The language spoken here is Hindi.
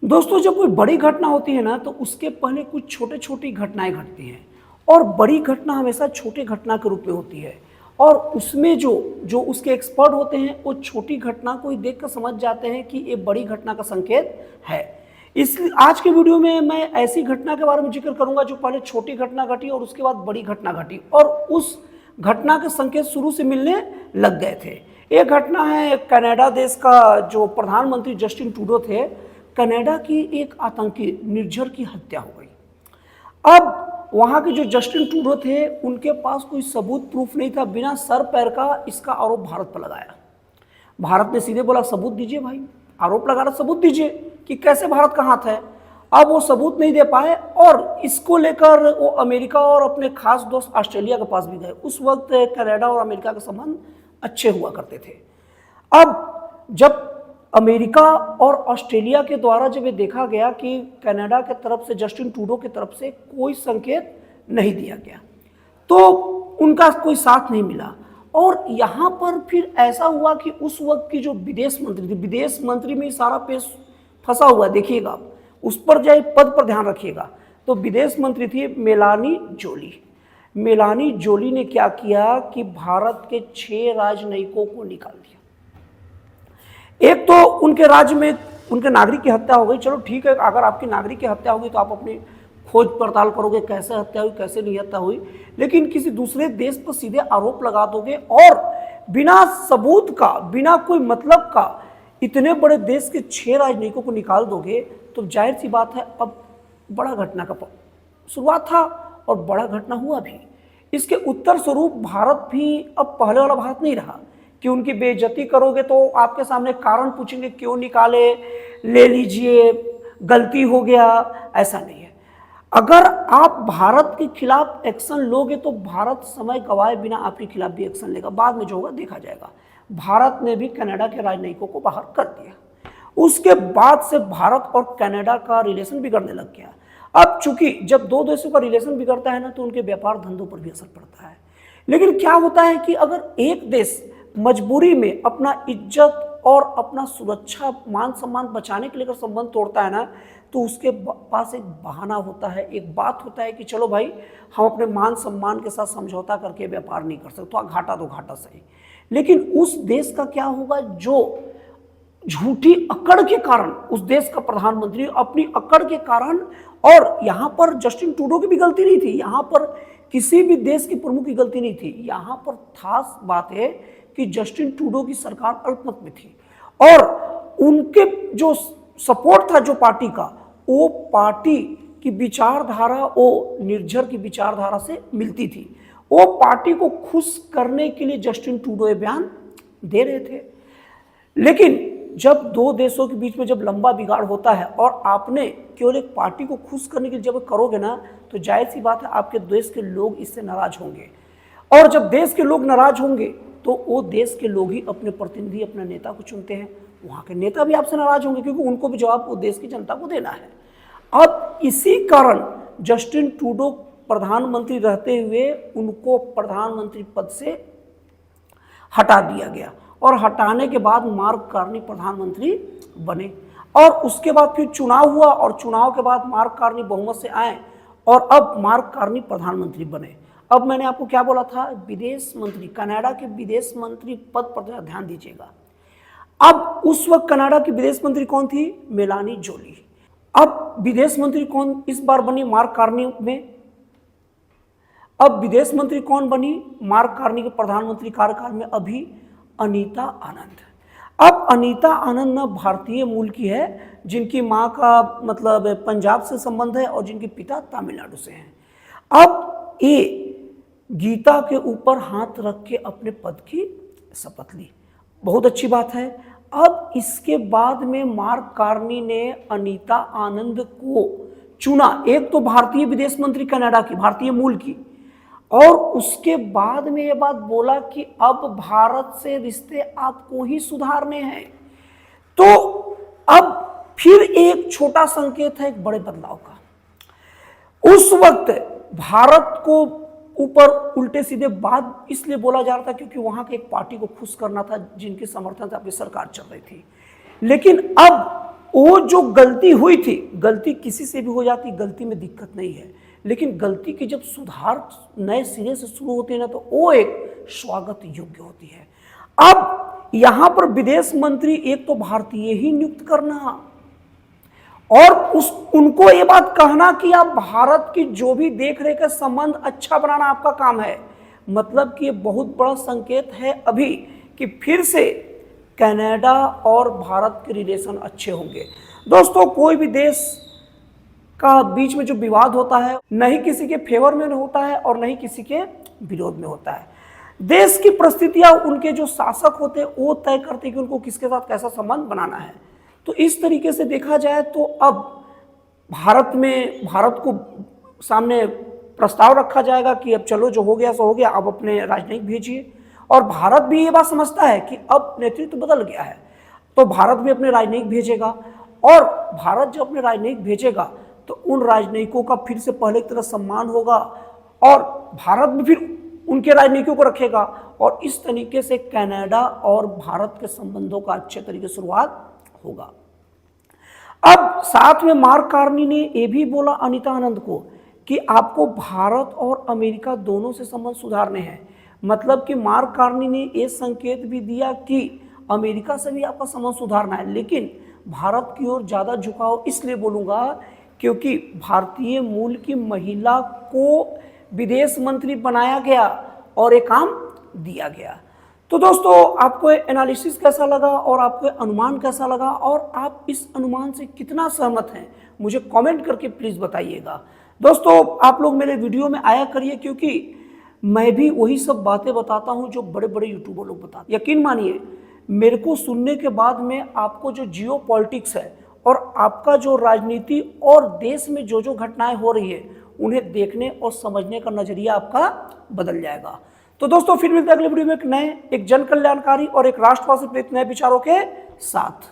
दोस्तों, जब कोई बड़ी घटना होती है ना, तो उसके पहले कुछ छोटे छोटी घटनाएं घटती हैं। और बड़ी घटना हमेशा छोटी घटना के रूप में होती है। और उसमें जो जो उसके एक्सपर्ट होते हैं, वो छोटी घटना को ही देख कर समझ जाते हैं कि ये बड़ी घटना का संकेत है। इसलिए आज के वीडियो में मैं ऐसी घटना के बारे में जिक्र करूंगा जो पहले छोटी घटना घटी और उसके बाद बड़ी घटना घटी, और उस घटना के संकेत शुरू से मिलने लग गए थे। ये घटना है कनाडा देश का, जो प्रधानमंत्री जस्टिन ट्रूडो थे, कनाडा की एक आतंकी निर्झर की हत्या हो गई। अब वहां के जो जस्टिन ट्रूडो थे, उनके पास कोई सबूत प्रूफ नहीं था। बिना सर पैर का इसका आरोप भारत पर लगाया। भारत ने सीधे बोला सबूत दीजिए भाई, आरोप लगा रहा, सबूत दीजिए कि कैसे भारत का हाथ है। अब वो सबूत नहीं दे पाए और इसको लेकर वो अमेरिका और अपने खास दोस्त ऑस्ट्रेलिया के पास भी गए। उस वक्त कनाडा और अमेरिका के संबंध अच्छे हुआ करते थे। अब जब अमेरिका और ऑस्ट्रेलिया के द्वारा जब ये देखा गया कि कनाडा के तरफ से, जस्टिन ट्रूडो की तरफ से कोई संकेत नहीं दिया गया, तो उनका कोई साथ नहीं मिला। और यहाँ पर फिर ऐसा हुआ कि उस वक्त की जो विदेश मंत्री थी, विदेश मंत्री में सारा पेश फंसा हुआ, देखिएगा आप उस पर जाए पद पर ध्यान रखिएगा। तो विदेश मंत्री थी मेलानी जोली। मेलानी जोली ने क्या किया कि भारत के 6 राजनयिकों को निकाल दिया। एक तो उनके राज्य में उनके नागरिक की हत्या हो गई, चलो ठीक है, अगर आपकी नागरिक की हत्या होगी तो आप अपनी खोज पड़ताल करोगे कैसे हत्या हुई, कैसे नहीं हत्या हुई। लेकिन किसी दूसरे देश पर सीधे आरोप लगा दोगे और बिना सबूत का, बिना कोई मतलब का इतने बड़े देश के 6 राजनयिकों को निकाल दोगे, तो जाहिर सी बात है अब बड़ा घटना का शुरुआत था और बड़ा घटना हुआ भी। इसके उत्तर स्वरूप भारत भी अब पहले वाला भारत नहीं रहा कि उनकी बेइज्जती करोगे तो आपके सामने कारण पूछेंगे क्यों निकाले, ले लीजिए, गलती हो गया, ऐसा नहीं है। अगर आप भारत के खिलाफ एक्शन लोगे तो भारत समय गवाए बिना आपके खिलाफ भी एक्शन लेगा। बाद में जो होगा देखा जाएगा। भारत ने भी कनाडा के राजनयिकों को बाहर कर दिया। उसके बाद से भारत और कनाडा का रिलेशन बिगड़ने लग गया। अब चूंकि जब दो देशों का रिलेशन बिगड़ता है ना, तो उनके व्यापार धंधों पर भी असर पड़ता है। लेकिन क्या होता है कि अगर एक देश मजबूरी में अपना इज्जत और अपना सुरक्षा, मान सम्मान बचाने के लिए अगर संबंध तोड़ता है ना, तो उसके पास एक बहाना होता है, एक बात होता है कि चलो भाई, हम अपने मान सम्मान के साथ समझौता करके व्यापार नहीं कर सकते, तो घाटा तो घाटा सही। लेकिन उस देश का क्या होगा जो झूठी अकड़ के कारण, उस देश का प्रधानमंत्री अपनी अकड़ के कारण, और यहाँ पर जस्टिन ट्रूडो की भी गलती नहीं थी, यहाँ पर किसी भी देश के प्रमुख की गलती नहीं थी। यहाँ पर खास बात है कि जस्टिन ट्रूडो की सरकार अल्पमत में थी और उनके जो सपोर्ट था जो पार्टी का, वो पार्टी की विचारधारा वो निर्झर की विचारधारा से मिलती थी। वो पार्टी को खुश करने के लिए जस्टिन ट्रूडो ये बयान दे रहे थे। लेकिन जब दो देशों के बीच में जब लंबा बिगाड़ होता है और आपने केवल एक पार्टी को खुश करने के लिए जब करोगे ना, तो जाहिर सी बात है आपके देश के लोग इससे नाराज होंगे। और जब देश के लोग नाराज होंगे तो वो देश के लोग ही अपने प्रतिनिधि, अपने नेता को चुनते हैं। वहाँ के नेता भी आपसे नाराज होंगे क्योंकि उनको भी जवाब वो देश की जनता को देना है। अब इसी कारण जस्टिन ट्रूडो प्रधानमंत्री रहते हुए उनको प्रधानमंत्री पद से हटा दिया गया और हटाने के बाद मार्क कार्नी प्रधानमंत्री बने। और उसके बाद फिर चुनाव हुआ और चुनाव के बाद मार्क कार्नी बहुमत से आए और अब मार्क कार्नी प्रधानमंत्री बने। अब मैंने आपको क्या बोला था, विदेश मंत्री, कनाडा के विदेश मंत्री पद पर ध्यान दीजिएगा। अब उस वक्त कनाडा की विदेश मंत्री कौन थी? Melanie Joly. अब विदेश मंत्री कौन इस बार बनी मार्क कार्नी में? अब विदेश मंत्री कौन बनी मार्क कार्नी के प्रधानमंत्री कार्यकाल में? अभी अनीता आनंद। अब अनीता आनंद न भारतीय मूल की है, जिनकी माँ का मतलब पंजाब से संबंध है और जिनके पिता तमिलनाडु से हैं। अब ये गीता के ऊपर हाथ रख के अपने पद की शपथ ली, बहुत अच्छी बात है। अब इसके बाद में मार्क कार्नी ने अनीता आनंद को चुना, एक तो भारतीय विदेश मंत्री कनाडा की, भारतीय मूल की, और उसके बाद में ये बात बोला कि अब भारत से रिश्ते आपको ही सुधारने हैं। तो अब फिर एक छोटा संकेत है एक बड़े बदलाव का। उस वक्त भारत को ऊपर उल्टे सीधे बात इसलिए बोला जा रहा था क्योंकि वहां के एक पार्टी को खुश करना था जिनके समर्थन से अपनी सरकार चल रही थी। लेकिन अब वो जो गलती हुई थी, गलती किसी से भी हो जाती, गलती में दिक्कत नहीं है, लेकिन गलती की जब सुधार नए सिरे से शुरू होती है ना, तो वो एक स्वागत योग्य होती है। अब यहां पर विदेश मंत्री एक तो भारतीय ही नियुक्त करना और उनको ये बात कहना कि आप भारत की जो भी देख रेख है संबंध अच्छा बनाना आपका काम है, मतलब कि ये बहुत बड़ा संकेत है अभी कि फिर से कनाडा और भारत के रिलेशन अच्छे होंगे। दोस्तों, कोई भी देश का बीच में जो विवाद होता है नहीं किसी के फेवर में होता है और नहीं किसी के विरोध में होता है। देश की परिस्थितियां उनके जो शासक होते हैं वो तय करते हैं कि उनको किसके साथ कैसा संबंध बनाना है। तो इस तरीके से देखा जाए तो अब भारत को सामने प्रस्ताव रखा जाएगा कि अब चलो जो हो गया सो हो गया, अब अपने राजनयिक भेजिए। और भारत भी ये बात समझता है कि अब नेतृत्व बदल गया है, तो भारत भी अपने राजनयिक भेजेगा। और भारत जब अपने राजनयिक भेजेगा तो उन राजनयिकों का फिर से पहले की तरह सम्मान होगा और भारत भी फिर उनके राजनयिकों को रखेगा और इस तरीके से कनाडा और भारत के संबंधों का अच्छे तरीके से शुरुआत होगा। अब साथ में मार्क कार्नी ने यह भी बोला अनीता आनंद को कि आपको भारत और अमेरिका दोनों से संबंध सुधारने हैं। मतलब कि मार्क कार्नी ने यह संकेत भी दिया कि अमेरिका से भी आपका संबंध सुधारना है, लेकिन भारत की ओर ज़्यादा झुकाव इसलिए बोलूँगा क्योंकि भारतीय मूल की महिला को विदेश मंत्री बनाया गया और एक काम दिया गया। तो दोस्तों, आपको एनालिसिस कैसा लगा और आपको अनुमान कैसा लगा और आप इस अनुमान से कितना सहमत हैं, मुझे कमेंट करके प्लीज़ बताइएगा। दोस्तों, आप लोग मेरे वीडियो में आया करिए क्योंकि मैं भी वही सब बातें बताता हूं जो बड़े बड़े यूट्यूबर लोग बताते हैं। यकीन मानिए, मेरे को सुनने के बाद में आपको जो जियो पॉलिटिक्स है और आपका जो राजनीति और देश में जो जो घटनाएं हो रही है उन्हें देखने और समझने का नजरिया आपका बदल जाएगा। तो दोस्तों, फिर मिलते हैं अगले वीडियो में एक जन कल्याणकारी और एक राष्ट्रवाद से प्रेरित नए विचारों के साथ।